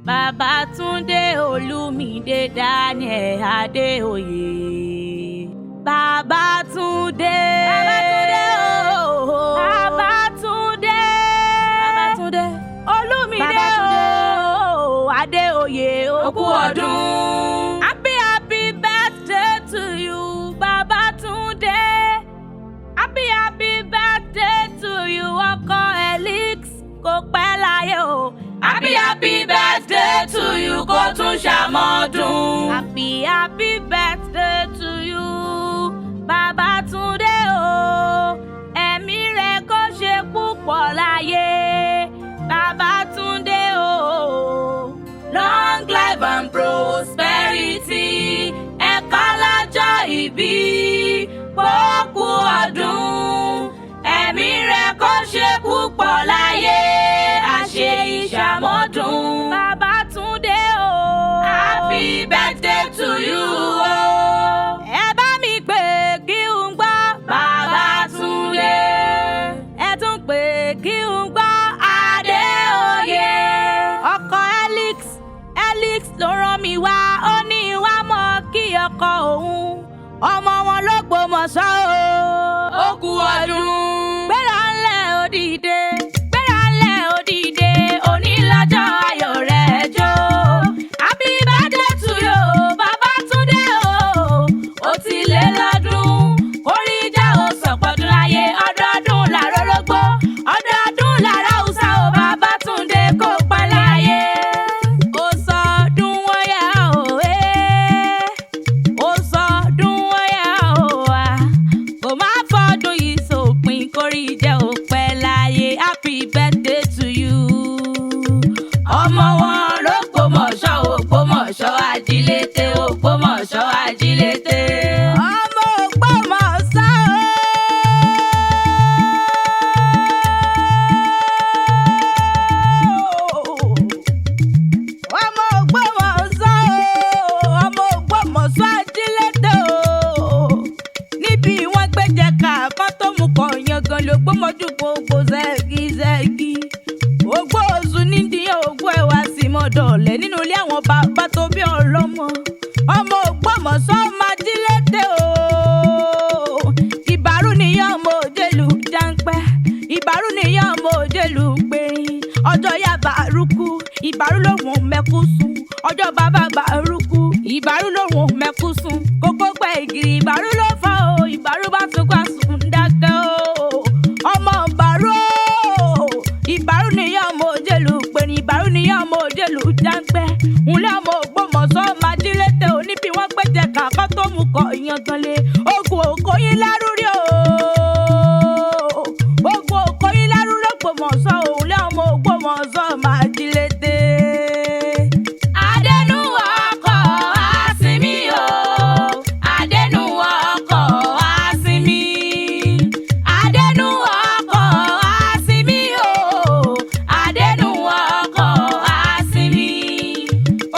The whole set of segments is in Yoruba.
Babátúndé Olúmídé Daniel Adéoyè. Babátúndé. Babátúndé ooo. Babátúndé. Babátúndé. Olúmídé ooo. Adéoyè okú ọdún. Happy birthday to you, Babátúndé. Happy birthday to you, ọkọ Elix kò pẹ́ láyé o. Happy birthday to you, kó tún ṣàmọ́dún. Happy birthday to you, Babátúndé o. Ẹ̀mí rẹ̀ kó ṣe púpọ̀ láyé, Babátúndé o. Long life and prosperity, ẹ̀ka lọ́jọ́ ìbí, pókú ọdún. Ẹ̀mí rẹ̀ kó ṣe púpọ̀ láyé, àṣẹ ìṣàmọ́dún. Babátúndé o. Happy birthday to you o. Ẹ bá mi pè kí n gbọ́ Babátúndé. Ẹ tún pè kí n gbọ́ Adéoyè. Ọkọ Elix ló rán mi wá, ó ní wá mọ́ kí ọkọ òun. Ọmọ wọn l'Ógbómọ̀ṣọ́ o. Ó kú ọdún. Gbéra ńlẹ̀ ó dìde. Gbéra ńlẹ̀ ó dìde. Òní lọ́jọ́ ayọ̀ rẹ̀ jó. Happy birthday to you, Babátúndé o. Ó ti lé lọ́dún. Orí ìjà ò sọ̀pọ̀dún láyé. Ọdọọdún làrá orógbó. Ọdọọdún làrá Hausa o. Babátúndé kò pẹ́ láyé. Ó sọdún wọ́yà o. Ó sọdún wọ́yà o. Kò má fọdún yìí sópin, kórí jẹ́ ó pẹ́ láyé. Happy birthday to you. Ọmọ wọn l'Ógbómọ̀ṣọ́, Ògbómọ̀ṣọ́ ajílété, Ògbómọ̀ṣọ́ ajílété. Ọmọ Ògbómọ̀ṣọ́ o. Ọmọ Ògbómọ̀ṣọ́ o. Ọmọ Ògbómọ̀ṣọ́ ajílété o. Níbi wọ́n gbẹ́jẹ̀ kàkán tó mú kọ yangan l'Ógbómọ̀jú gbogbo zẹ́gizẹ́gi. Ògbó oṣù nídìí ògbó ẹwà sí mọ́dọ̀ọ̀lẹ́ nínú ilé àwọn bàbá tó bí ọlọ́mọ. Ọmọ Ògbómọ̀ṣọ́ máa jílété o. Ìbàrú nìyẹn ọmọ òjèlú jáńpẹ́. Ìbàrú nìyẹn ọmọ òjèlú gbẹ̀yìn. Ọjọ́ yá bàrúkú. Ìbàrú lòun mẹ́kú sùn. Ọjọ́ bàbá bàrúkú. Ìbàrú lòun mẹ́kú sùn. Kókó pẹ́ ìgìrì ìbàrú ló fọ́ o. Ìbàrú bá tún gbà sùn dákẹ́ o. Ọmọ ìbàrú o. Ìbàrú nìyẹn ọmọ òjèlú gbẹ̀yìn. Ìbàrú nìyẹn ọmọ òjèlú jáńpẹ́. Ńlẹ́ ọmọ Ògbómọ̀ṣọ́ máa jílété o. Níbi wọ́n gbẹ́jẹ̀ kàkán tó mú kọ ìyanganlé. Ogun òkòyìn lárú rí o. Ogun òkòyìn lárú l'Ógbómọ̀ṣọ́ o. Ńlẹ́ ọmọ Ògbómọ̀ṣọ́ máa jílété. Adénúwọ̀ ọkọ̀ àsìmí o. Adénúwọ̀ ọkọ̀ àsìmí. Adénúwọ̀ ọkọ̀ àsìmí o. Adénúwọ̀ ọkọ̀ àsìmí.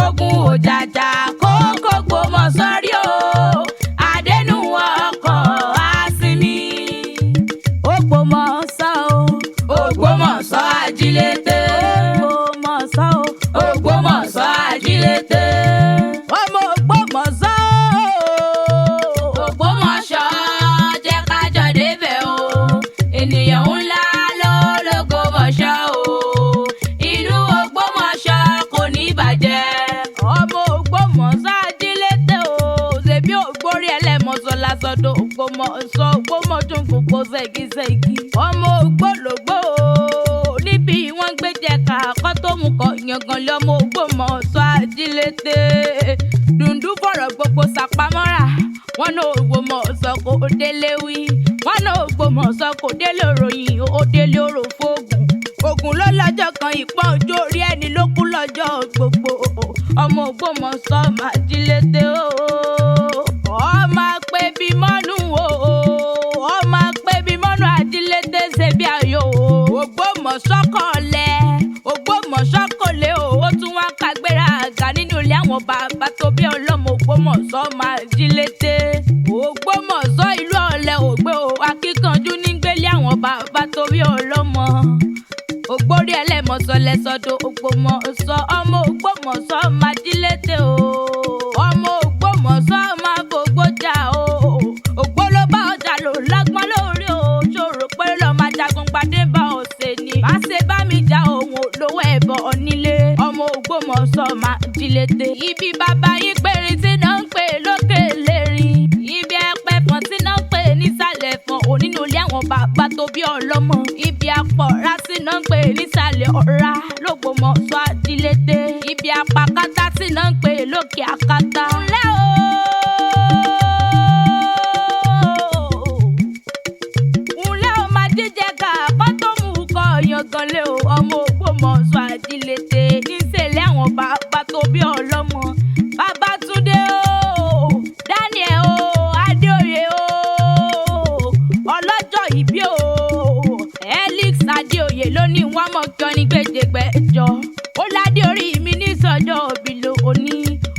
Ogun òjàjà kókó Ògbómọ̀ṣọ́ rí o. Adénúwọ̀ ọkọ̀ àsìmí. Ògbómọ̀ṣọ́ o. Ògbómọ̀ṣọ́ ajílété. Ògbómọ̀ṣọ́ o. Ògbómọ̀ṣọ́ ajílété. Ọmọ Ògbómọ̀ṣọ́ o. Ògbómọ̀ṣọ́ jẹ́ ká jọ débẹ̀ o. Ènìyàn ńlá ló l'Ógbómọ̀ṣọ́ o. Ìlú Ògbómọ̀ṣọ́ kò ní bàjẹ́. Ọmọ Ògbómọ̀ṣọ́ ajílété o. Ṣèbí ògbórí ẹlẹ́mọ̀ṣọ́ lásọdọ̀ Ògbómọ̀ṣọ́. Ògbómọ̀ṣọ́ gbogbo ṣẹ́gi-ṣẹ́gi. Ọmọ ògbólógbò o. Níbi wọ́n gbẹ́jẹ̀ kàkán tó mú kọ yangan lọ́mọ Ògbómọ̀ṣọ́ ajílété. Dùndú fọ̀rọ̀ gbogbo sàpamọ́ra. Wọ́n ní Ògbómọ̀ṣọ́ kò délé wí. Wọ́n ní Ògbómọ̀ṣọ́ kò délé òròyìn, ó délé òrò fóògùn. Ògùn ló lọ́jọ́ kan, ìpọ́n ojú orí ẹni ló kú lọ́jọ́ gbogbo. Ọmọ Ògbómọ̀ṣọ́ máa jílété o. Ọmọ apẹ́ bí mọ́nú o. Ọmọ apẹ́ bí mọ́nú ajílété ṣe bí ayò o. Ògbómọ̀ṣọ́ kọ̀ọ̀lẹ̀. Ògbómọ̀ṣọ́ kò lé o. Ó tún wá kagbéra àga nínú ilé àwọn bàbá tó bí ọlọ́mọ. Ògbómọ̀ṣọ́ máa jílété. Ògbómọ̀ṣọ́ ìlú ọ̀lẹ ògbé o. Akíkanjú ní gbélé àwọn bàbá tó bí ọlọ́mọ. Ògbórí ẹlẹ́mọ̀ṣọ́ lẹ́sọdọ̀ Ògbómọ̀ṣọ́ ọmọ Ògbómọ̀ṣọ́. Ògbómọ̀ṣọ́ máa jílété. Ibi bàbá yín péré tí náà ń pè lókè lérin. Ibi ẹpẹ fọn tí náà ń pè nísàlẹ̀ fọn onínú ilé àwọn bàbá tó bí ọlọ́mọ. Ibi apọ̀ra tí náà ń pè nísàlẹ̀ ọ̀ra l'Ògbómọ̀ṣọ́ àjílété. Ibi apakátá tí náà ń pè lókè akátá. Ǹlẹ́ o. Yanganlé o ọmọ Ògbómọ̀ṣọ́ àjílété níṣẹ̀lẹ̀ àwọn bàbá tó bí ọlọ́mọ. Babátúndé o Daniel o Adéoyè o ọlọ́jọ́ ìbí o Elix Adéoyè ló ní wọ́n mọ̀ kí ọ ní gbèdégbèjọ. Ó ládé orí mi ní sọ́jọ́ òbí lo òní.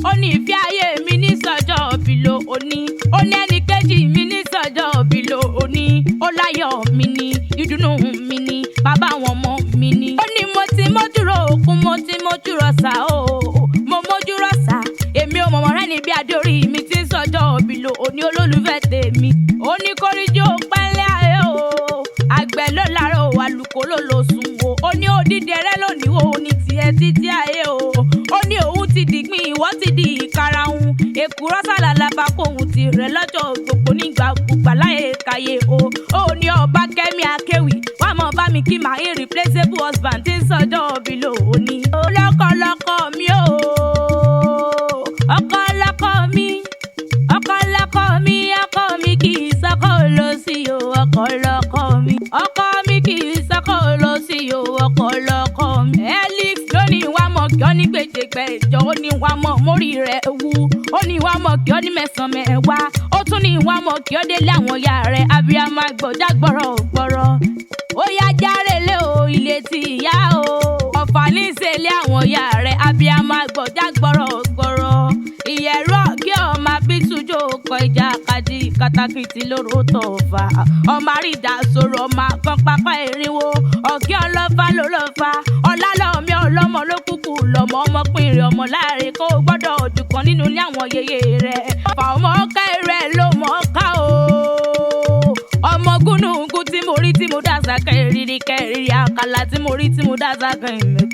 Ó ní ìfẹ́ ayé mi ní sọ́jọ́ òbí lo òní. Ó ní ẹnì kejì mi ní sọ́jọ́ òbí lo òní. Ó láyọ̀ mi ní ìdùnnú mi ní bàbá àwọn ọmọ mi ni. Ó ní mo ti mójúrò òkun mo ti mójúrò sá o. Mo mójúrò sá. Èmi ò mọ̀mọ́ rẹ́ níbi adé orí mi tí ń sọ́jọ́ òbí lo òní olólùfẹ́ tèmi. Ó ní kórìíjì ó pẹ́lẹ́ ayé o. Àgbẹ̀ ló lára o àlùkò ló lọ sùn o. Ó ní odídẹrẹ́ lónìí o ní tiẹ̀ títí ayé o. Ó ní òun ti dìgbìn ìwọ́ ti di ìkarahun. Èkùrọ́ sàlàlà bá kóhun ti rẹ̀ lọ́jọ́ gbogbo nígbà gbùgbà láyé káyé o. Ó ní ọba Kẹ́mi Akéwì wá mọ̀ bá mi kí my irreplaceable husband tí ń sọ́jọ́ òbí lò ó ní. Ọlọ́kọ̀lọ́kọ mi o. Ọkọ̀lọ́kọ mi. Ọkọ̀lọ́kọ mi. Ọkọ mi kì í sọ́kọ̀ lọ sí o. Ọkọ̀lọ́kọ mi. Ọkọ mi kì í sọ́kọ̀ lọ sí o. Ọkọ̀lọ́kọ mi. Elix ló ní wá mọ̀ kí ọ ní gbèdégbèjọ. Ó ní wá mọ̀ mórí rẹ̀ wú. Ó ní wá mọ̀ kí ọ ní mẹ́sàn-án mẹ́wàá. Ó tún ní wá mọ̀ kí ọ délé àwọn ìyá rẹ̀ abiyamọ àgbọ̀já gbọ̀rọ̀. Ó yá járelé o ilé ti ìyá o. Ọ̀fà ní ìṣẹ̀lẹ̀ àwọn ìyá rẹ̀ abiyamọ àgbọ̀já gbọ̀rọ̀. Ìyẹ̀rú ọ̀gẹ́ ọmọ abítújó kọ ìjà kadì katakìtì lóró tọ̀fà. Ọmọ àrídà sọ̀rọ̀ ọmọ kan pápá erinwo. Ọ̀gẹ́ ọlọ́fà ló lọ́fà. Ọlálọ́mí ọlọ́mọ ló kúkú lọ́mọ ọmọkùnrin ọmọ láàrin kó gbọ́dọ̀ ojú kan nínú ilé àwọn yèyé rẹ̀. Fà ọmọ ọ̀ká rẹ̀ ló mọ̀ ọ́ká o. Ọmọ gúnùgún tí mo rí tí mo dàsá kẹrìírí àkàlà tí mo rí tí mo dàsá kẹrìírí.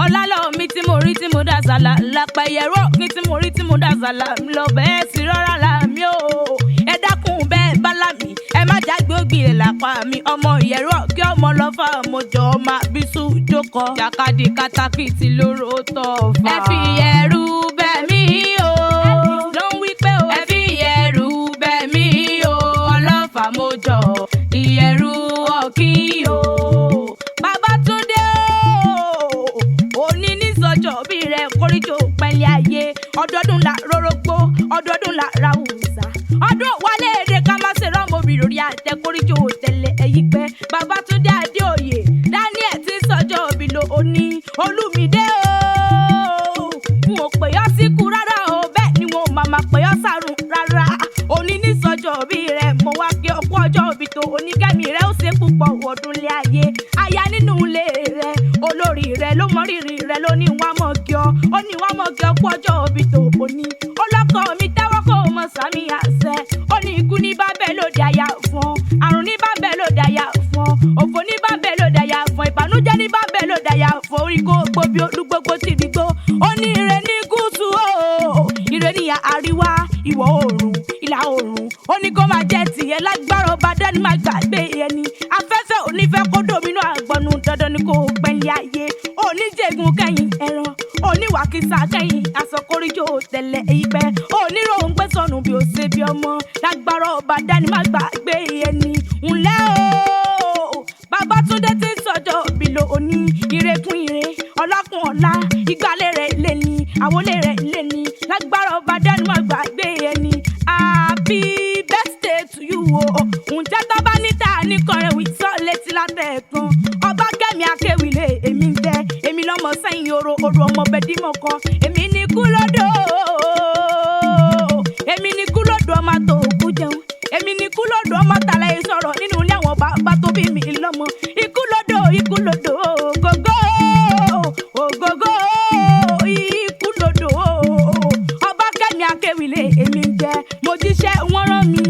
Ọlálọ́mí tí mo rí tí mo dàsá lápá ìyẹ̀rọ ní tí mo rí tí mo dàsá lọ bẹ́ẹ̀ sí rọ́rà láàmì o. Ẹ dákun bẹ́ẹ̀ bá lámì ẹ má jágbe ògbìrè lápá mi. Ọmọ ìyẹ̀rọ kí ọmọ lọ́fà mojọ ọmọ àbísú jókòó. Jàkadì katakìtì lóró tọ̀fà. Ẹ fi ìyẹ̀rù bẹ̀ mí o. Ló ń wí pé o. Ẹ fi ìyẹ̀rù bẹ̀ mí o. Ọlọ́fà mojọ ìyẹ̀rù ọ̀kí o. Babátúndé o. Òní ní sọ́jọ́ bí rẹ̀ kórìjò pẹ̀lẹ́ ayé. Ọdọọdún la rórógbó ọdọọdún la ra òòsà. Ọdún wálé èdè ká má ṣe rọ́mọbì lórí àtẹ kórìjò tẹ̀lé ẹ̀yí pẹ́. Babátúndé Adéoyè Daniel tí sọ́jọ́ bí lo òní. Olúmídé o. N ò pè ọ́ síkú rárá o bẹ́ẹ̀ ni wọn ò máa pè ọ́ sárùn rárá. Òní ní sọ́jọ́ bí rẹ̀ mo wá kí ọkọ ọjọ́ òbí tó oníkẹ́mi rẹ̀ ó ṣe púpọ̀ ọdún lé ayé. Aya nínú ilé rẹ̀ olórí rẹ̀ ló mọ rírì rẹ̀ ló ní wá mọ̀ kí ọ. Ó ní wá mọ̀ kí ọkọ ọjọ́ òbí tó òní. Ọlọ́kọ mi tẹ́wọ́ kó o mọ̀ sàmì àṣẹ. Ó ní ikú ní bábẹ́ lòdì àyà fún ọ. Àrùn ní bábẹ́ lòdì àyà fún ọ. Òfò ní bábẹ́ lòdì àyà fún ọ. Ìbànújẹ́ ní bábẹ́ lòdì àyà fún ọ. Orí kó gbóbi olúgbogbo ti dìgbò. Ó ní ire ní gúúsù o. Ire ní àríwá ìwọ̀ oòrùn ìlà oòrùn. Ó ní kó máa jẹ́ tìyẹn lágbára ọba dání máa gbàgbé ẹni. Afẹ́fẹ́ onífẹ́ kó dòmínú àgbọ̀nù dandan ni kò pẹ́lẹ́ ayé. Oníjẹ̀gùn kẹ́yìn ẹran. Oníwàkísà kẹ́yìn asọ̀kóríjò tẹ̀lé ìpẹ́. Oníròhùn gbé sọnù bí ó ṣe bí ọmọ. Lágbára ọba dání máa gbàgbé ẹni. Ǹlẹ́ o. Babátúndé tí sọ́jọ́ bí lo òní. Ire kún ire ọlọ́kùn ọ̀la. Ìgbàlẹ̀ rẹ̀ lé ní àwọlé rẹ̀ lé ní. Lágbára ọba dání máa gbàgbé ẹni. Happy birthday to you o. Ǹjẹ́ tó bá níta ní kọrin wí sọ létí látẹ̀ẹ̀kan. Ọba Kẹ́mi Akéwì lé èmi ń jẹ́. Èmi lọ́mọ sẹ́yìn oró ọmọ bẹ́dímọ̀ kan. Èmi ní kú lódò. Èmi ní kú lódò ọmọ tó kú jẹun. Èmi ní kú lódò ọmọ tàlẹ́ sọ̀rọ̀ nínú ilé àwọn bàbá tó bí mi lọ́mọ. Ikú lódò ògógó ògógó ikú lódò. Ọba Kẹ́mi Akéwì lé èmi ń jẹ́. Mo jíṣẹ́ wọ́n rán mi.